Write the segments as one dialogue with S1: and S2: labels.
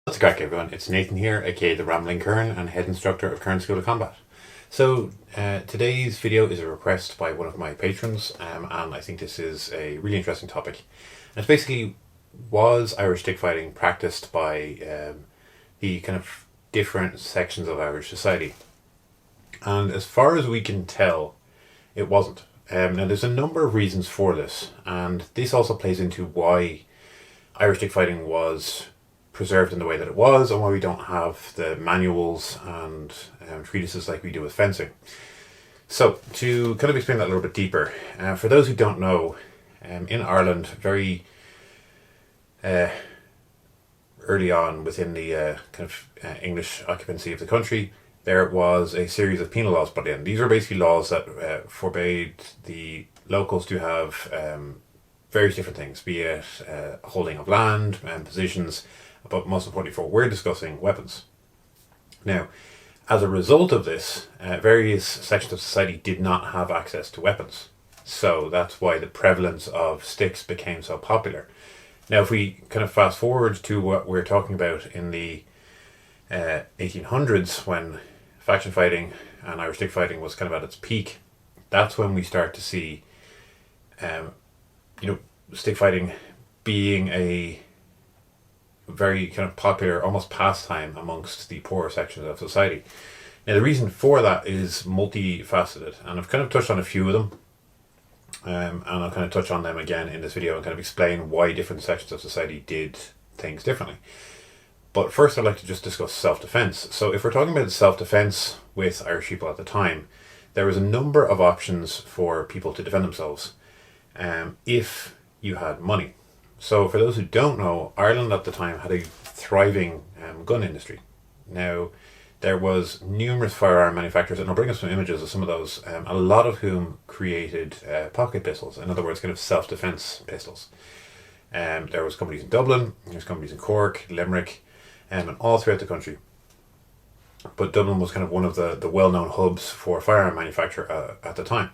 S1: What's the crack, everyone? It's Nathan here, aka the Rambling Kern and head instructor of Kern School of Combat. So today's video is a request by one of my patrons, and I think this is a really interesting topic. And it's basically, was Irish stick fighting practiced by the kind of different sections of Irish society? And as far as we can tell, it wasn't. Now there's a number of reasons for this, and this also plays into why Irish stick fighting was preserved in the way that it was, and why we don't have the manuals and treatises like we do with fencing. So to kind of explain that a little bit deeper, for those who don't know, in Ireland, very early on within the English occupancy of the country, there was a series of penal laws put in. These were basically laws that forbade the locals to have various different things, be it holding of land and positions, but most importantly for what we're discussing, weapons. Now, as a result of this, various sections of society did not have access to weapons. So that's why the prevalence of sticks became so popular. Now, if we kind of fast forward to what we're talking about in the 1800s, when faction fighting and Irish stick fighting was kind of at its peak, that's when we start to see stick fighting being a very kind of popular, almost pastime amongst the poorer sections of society. Now, the reason for that is multifaceted, and I've kind of touched on a few of them, and I'll kind of touch on them again in this video and kind of explain why different sections of society did things differently. But first, I'd like to just discuss self-defense. So if we're talking about self-defense with Irish people at the time, there was a number of options for people to defend themselves if you had money. So for those who don't know, Ireland at the time had a thriving gun industry. Now, there was numerous firearm manufacturers, and I'll bring up some images of some of those, a lot of whom created pocket pistols, in other words, kind of self-defense pistols. There was companies in Dublin, there's companies in Cork, Limerick, and all throughout the country. But Dublin was kind of one of the well-known hubs for firearm manufacture at the time.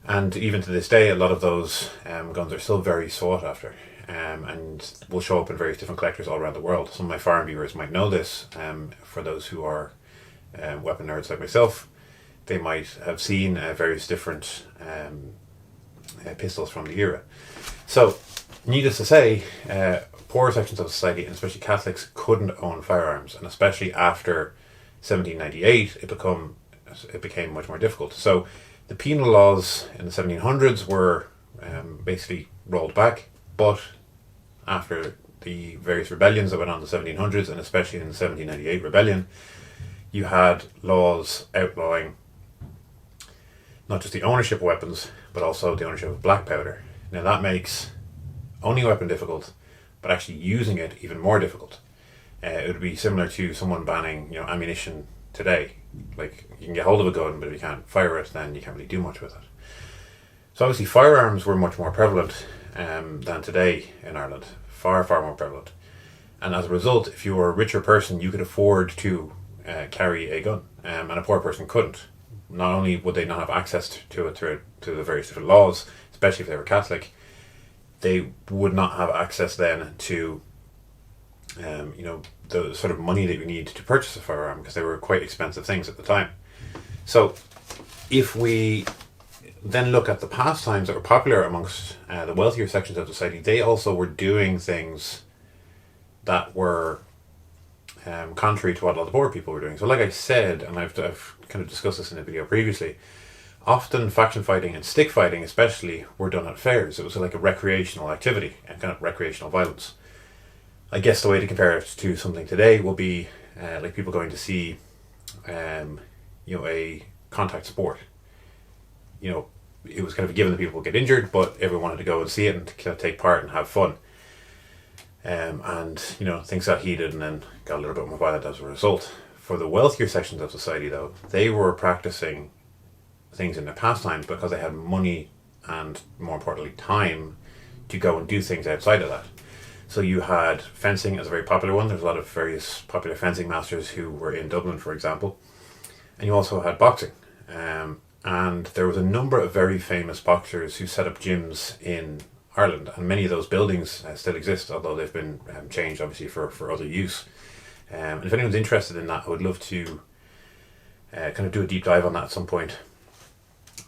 S1: And even to this day, a lot of those guns are still very sought after, and will show up in various different collectors all around the world. Some of my foreign viewers might know this. For those who are weapon nerds like myself, they might have seen various different pistols from the era. So, needless to say, poorer sections of society, and especially Catholics, couldn't own firearms, and especially after 1798, it became much more difficult. So the penal laws in the 1700s were basically rolled back, but after the various rebellions that went on in the 1700s, and especially in the 1798 rebellion, you had laws outlawing not just the ownership of weapons, but also the ownership of black powder. Now that makes owning a weapon difficult, but actually using it even more difficult. It would be similar to someone banning ammunition today. Like, you can get hold of a gun, but if you can't fire it, then you can't really do much with it. So obviously firearms were much more prevalent than today in Ireland. Far, far more prevalent. And as a result, if you were a richer person, you could afford to carry a gun, and a poor person couldn't. Not only would they not have access to it through the various different laws, especially if they were Catholic, they would not have access then to the sort of money that you need to purchase a firearm, because they were quite expensive things at the time. So if we then look at the pastimes that were popular amongst the wealthier sections of society, they also were doing things that were contrary to what a lot of poor people were doing. So like I said, and I've kind of discussed this in a video previously, often faction fighting and stick fighting especially were done at fairs. It was like a recreational activity and kind of recreational violence. I guess the way to compare it to something today will be like people going to see a contact sport. It was kind of a given that people would get injured, but everyone wanted to go and see it and kind of take part and have fun. And things got heated and then got a little bit more violent as a result. For the wealthier sections of society, though, they were practicing things in their pastimes because they had money and, more importantly, time to go and do things outside of that. So you had fencing as a very popular one. There's a lot of various popular fencing masters who were in Dublin, for example. And you also had boxing. And there was a number of very famous boxers who set up gyms in Ireland, and many of those buildings still exist, although they've been changed obviously for other use. And if anyone's interested in that, I would love to kind of do a deep dive on that at some point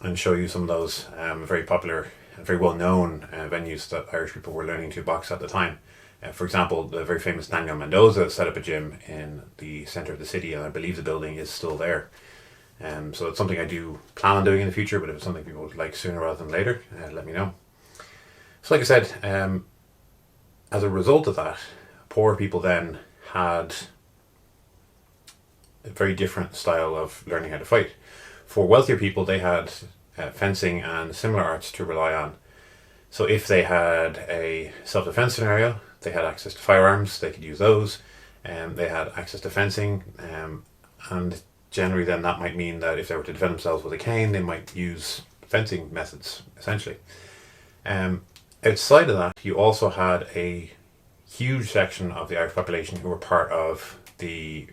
S1: and show you some of those very popular and very well known venues that Irish people were learning to box at the time. For example, the very famous Daniel Mendoza set up a gym in the centre of the city, and I believe the building is still there. So it's something I do plan on doing in the future, but if it's something people would like sooner rather than later, let me know. So like I said, as a result of that, poor people then had a very different style of learning how to fight. For wealthier people, they had fencing and similar arts to rely on. So if they had a self-defense scenario, they had access to firearms, they could use those, and they had access to fencing, and generally then that might mean that if they were to defend themselves with a cane, they might use fencing methods, essentially. Outside of that, you also had a huge section of the Irish population who were part of the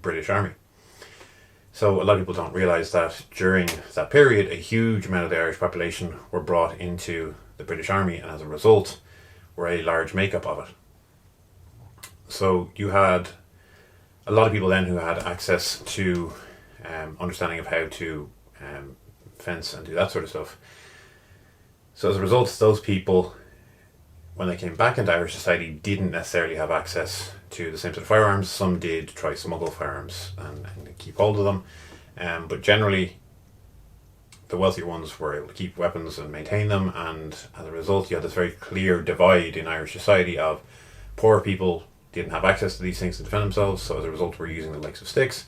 S1: British Army. So a lot of people don't realise that during that period, a huge amount of the Irish population were brought into the British Army, and as a result, were a large makeup of it. So you had a lot of people then who had access to understanding of how to fence and do that sort of stuff. So as a result, those people, when they came back into Irish society, didn't necessarily have access to the same sort of firearms. Some did try smuggle firearms and keep hold of them, but generally the wealthier ones were able to keep weapons and maintain them, and as a result you had this very clear divide in Irish society of poor people didn't have access to these things to defend themselves, so as a result were using the likes of sticks,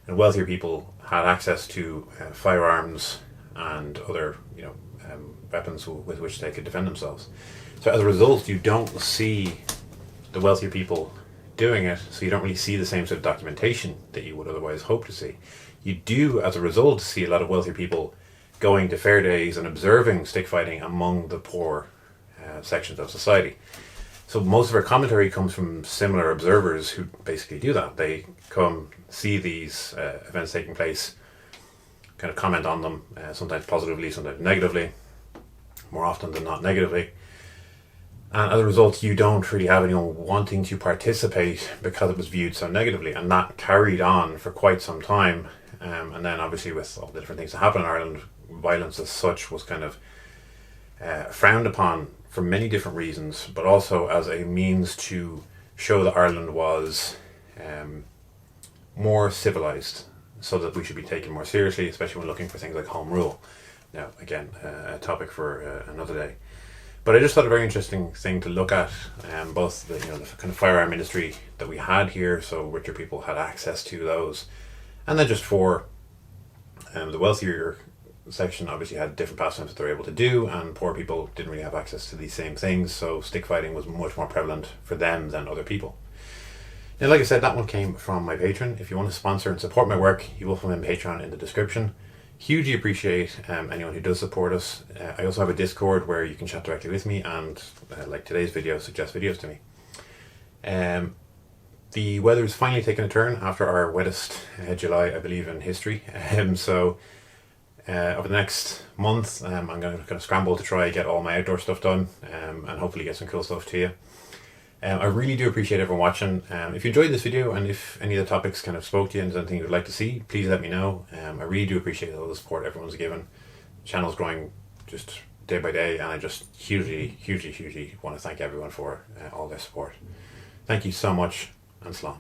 S1: and wealthier people had access to firearms and other weapons with which they could defend themselves. So as a result, you don't see the wealthier people doing it, so you don't really see the same sort of documentation that you would otherwise hope to see. You do, as a result, see a lot of wealthier people going to fair days and observing stick fighting among the poor sections of society. So most of our commentary comes from similar observers who basically do that. They come, see these events taking place, kind of comment on them, sometimes positively, sometimes negatively, more often than not negatively. And as a result, you don't really have anyone wanting to participate because it was viewed so negatively, and that carried on for quite some time. And then obviously with all the different things that happen in Ireland, violence as such was kind of frowned upon for many different reasons, but also as a means to show that Ireland was more civilized, so that we should be taken more seriously, especially when looking for things like home rule. Now, again, a topic for another day. But I just thought a very interesting thing to look at, both the kind of firearm industry that we had here, so richer people had access to those, and then just for the wealthier section obviously had different pastimes that they were able to do, and poor people didn't really have access to these same things, so stick fighting was much more prevalent for them than other people. Now, like I said, that one came from my patron. If you want to sponsor and support my work, you will find my Patreon in the description. Hugely appreciate anyone who does support us. I also have a Discord where you can chat directly with me and, like today's video, suggest videos to me. The weather is finally taking a turn after our wettest July, I believe, in history. So over the next month, I'm going to kind of scramble to try get all my outdoor stuff done, and hopefully get some cool stuff to you. I really do appreciate everyone watching. If you enjoyed this video, and if any of the topics kind of spoke to you and there's anything you'd like to see, please let me know. I really do appreciate all the support everyone's given. The channel's growing just day by day, and I just hugely want to thank everyone for all their support. Thank you so much, and slán.